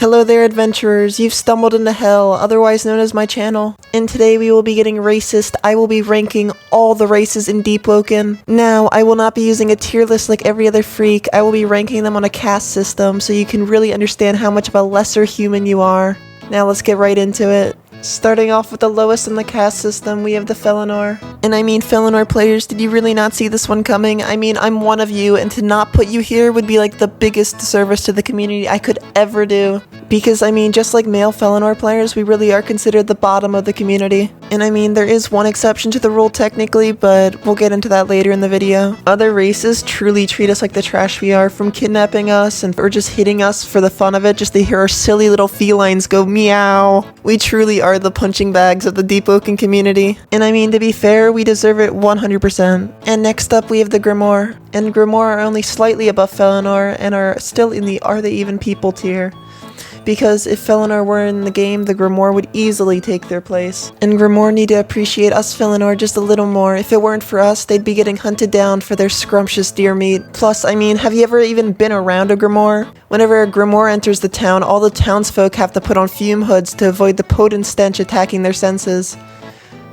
Hello there, adventurers. You've stumbled into hell, otherwise known as my channel. And today we will be getting racist. I will be ranking all the races in Deepwoken. Now, I will not be using a tier list like every other freak. I will be ranking them on a caste system so you can really understand how much of a lesser human you are. Now let's get right into it. Starting off with the lowest in the caste system, we have the Felinor. And I mean, Felinor players, did you really not see this one coming? I mean, I'm one of you, and to not put you here would be like the biggest disservice to the community I could ever do. Because, I mean, just like male Felinor players, we really are considered the bottom of the community. And I mean, there is one exception to the rule technically, but we'll get into that later in the video. Other races truly treat us like the trash we are, from kidnapping us or just hitting us for the fun of it, just to hear our silly little felines go meow. We truly are the punching bags of the Deepwoken community. And I mean, to be fair, we deserve it 100%. And next up, we have the Grimoire. And Grimoire are only slightly above Felinor and are still in the Are They Even People tier. Because if Felinor were in the game, the Grimoire would easily take their place. And Grimoire need to appreciate us Felinor just a little more. If it weren't for us, they'd be getting hunted down for their scrumptious deer meat. Plus, I mean, have you ever even been around a Grimoire? Whenever a Grimoire enters the town, all the townsfolk have to put on fume hoods to avoid the potent stench attacking their senses.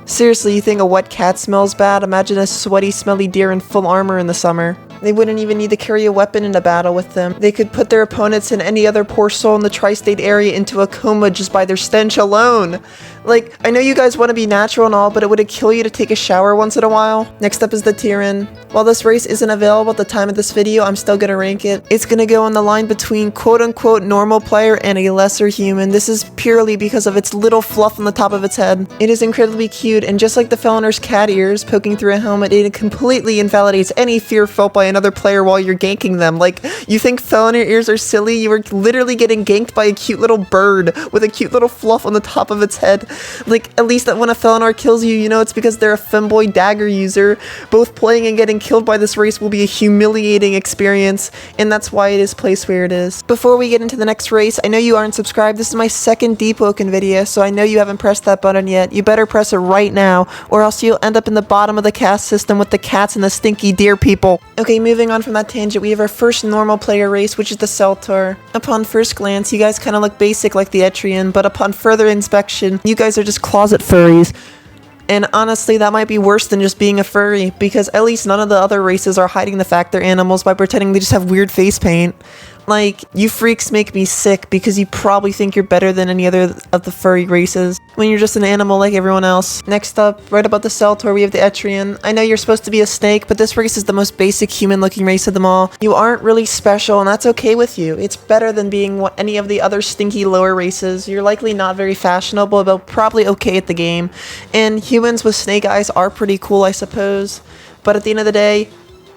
Seriously, you think a wet cat smells bad? Imagine a sweaty, smelly deer in full armor in the summer. They wouldn't even need to carry a weapon in a battle with them. They could put their opponents and any other poor soul in the tri-state area into a coma just by their stench alone. Like, I know you guys want to be natural and all, but it would kill you to take a shower once in a while. Next up is the Tyrann. While this race isn't available at the time of this video, I'm still gonna rank it. It's gonna go on the line between quote-unquote normal player and a lesser human. This is purely because of its little fluff on the top of its head. It is incredibly cute, and just like the Felinor's cat ears poking through a helmet, it completely invalidates any fear felt by another player while you're ganking them. Like, you think Felinor ears are silly? You are literally getting ganked by a cute little bird with a cute little fluff on the top of its head. Like, at least that when a Felinor kills you, you know it's because they're a femboy dagger user. Both playing and getting killed by this race will be a humiliating experience, and that's why it is placed where it is. Before we get into the next race, I know you aren't subscribed. This is my second Deepwoken video, so I know you haven't pressed that button yet. You better press it right now, or else you'll end up in the bottom of the caste system with the cats and the stinky deer people. Okay, moving on from that tangent, we have our first normal player race, which is the Centaur. Upon first glance, you guys kind of look basic like the Etrian, but upon further inspection, you guys are just closet furries. And honestly, that might be worse than just being a furry, because at least none of the other races are hiding the fact they're animals by pretending they just have weird face paint. Like, you freaks make me sick because you probably think you're better than any other of the furry races when you're just an animal like everyone else. Next up, right above the Centaur, we have the Etrian. I know you're supposed to be a snake, but this race is the most basic human-looking race of them all. You aren't really special, and that's okay with you. It's better than being what any of the other stinky lower races. You're likely not very fashionable, but probably okay at the game. And humans with snake eyes are pretty cool, I suppose. But at the end of the day,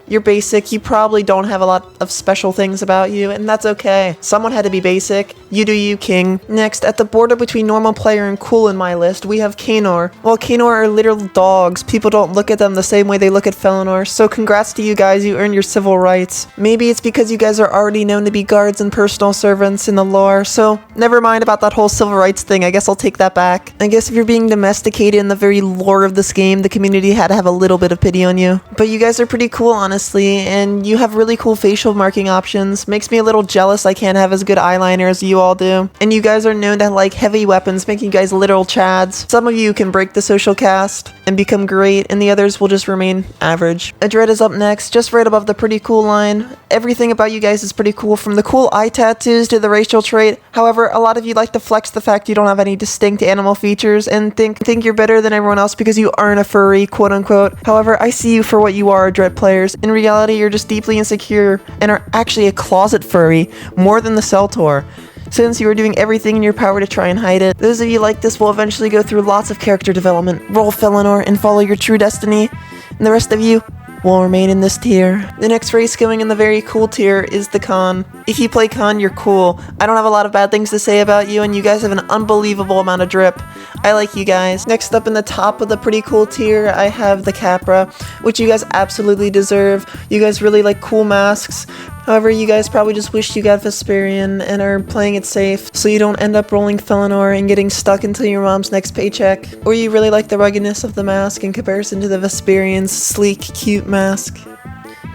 you're basic, you probably don't have a lot of special things about you, and that's okay. Someone had to be basic. You do you, king. Next, at the border between normal player and cool in my list, we have Canor. While Canor are little dogs, people don't look at them the same way they look at Felinor, so congrats to you guys, you earned your civil rights. Maybe it's because you guys are already known to be guards and personal servants in the lore, so never mind about that whole civil rights thing, I guess I'll take that back. I guess if you're being domesticated in the very lore of this game, the community had to have a little bit of pity on you. But you guys are pretty cool, honestly. And you have really cool facial marking options. Makes me a little jealous I can't have as good eyeliner as you all do. And you guys are known to like heavy weapons, making you guys literal chads. Some of you can break the social caste and become great, and the others will just remain average. Adred is up next, just right above the pretty cool line. Everything about you guys is pretty cool, from the cool eye tattoos to the racial trait. However, a lot of you like to flex the fact you don't have any distinct animal features and think you're better than everyone else because you aren't a furry, quote unquote. However, I see you for what you are, Adred players. In reality, you're just deeply insecure and are actually a closet furry, more than the Centaur, since you are doing everything in your power to try and hide it. Those of you like this will eventually go through lots of character development, roll Felinor, and follow your true destiny, and the rest of you will remain in this tier. The next race going in the very cool tier is the Khan. If you play Khan, you're cool. I don't have a lot of bad things to say about you, and you guys have an unbelievable amount of drip. I like you guys. Next up in the top of the pretty cool tier, I have the Capra, which you guys absolutely deserve. You guys really like cool masks. However, you guys probably just wished you got Vesperian and are playing it safe, so you don't end up rolling Felinor and getting stuck until your mom's next paycheck. Or you really like the ruggedness of the mask in comparison to the Vesperian's sleek, cute mask.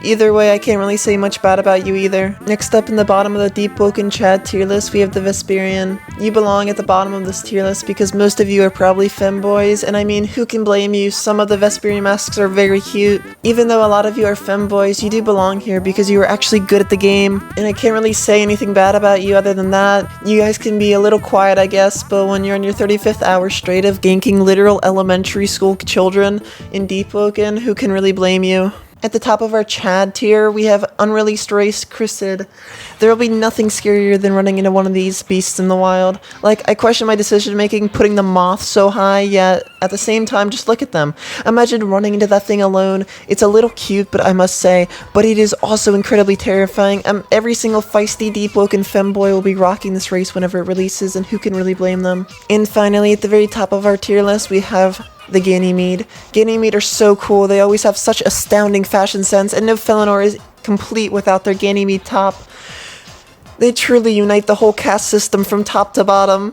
Either way, I can't really say much bad about you either. Next up in the bottom of the Deepwoken Chad tier list, we have the Vesperian. You belong at the bottom of this tier list because most of you are probably femboys, and I mean, who can blame you? Some of the Vesperian masks are very cute. Even though a lot of you are femboys, you do belong here because you are actually good at the game, and I can't really say anything bad about you other than that. You guys can be a little quiet, I guess, but when you're on your 35th hour straight of ganking literal elementary school children in Deepwoken, who can really blame you? At the top of our Chad tier, we have unreleased race Chrysid. There will be nothing scarier than running into one of these beasts in the wild. Like, I question my decision making putting the moth so high, yet at the same time, just look at them. Imagine running into that thing alone. It's a little cute, but I must say, but it is also incredibly terrifying. Every single feisty Deepwoken femboy will be rocking this race whenever it releases, and who can really blame them? And finally, at the very top of our tier list, we have the Ganymede. Ganymede are so cool. They always have such astounding fashion sense, and no Felinor is complete without their Ganymede top. They truly unite the whole caste system from top to bottom.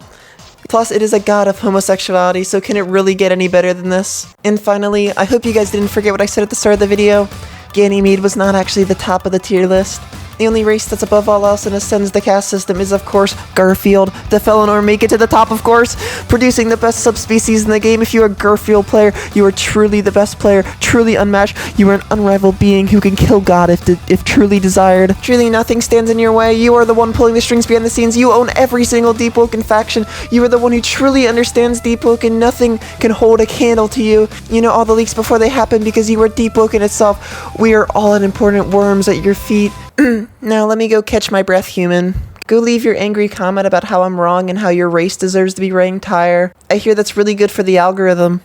Plus, it is a god of homosexuality, so can it really get any better than this? And finally, I hope you guys didn't forget what I said at the start of the video. Ganymede was not actually the top of the tier list. The only race that's above all else and ascends the caste system is, of course, Garfield. The Felinor make it to the top, of course, producing the best subspecies in the game. If you're a Garfield player, you are truly the best player, truly unmatched. You are an unrivaled being who can kill God if truly desired. Truly nothing stands in your way. You are the one pulling the strings behind the scenes. You own every single Deepwoken faction. You are the one who truly understands Deepwoken. Nothing can hold a candle to you. You know all the leaks before they happen because you are Deepwoken itself. We are all unimportant worms at your feet. Now let me go catch my breath, human. Go leave your angry comment about how I'm wrong and how your race deserves to be ranked higher. I hear that's really good for the algorithm.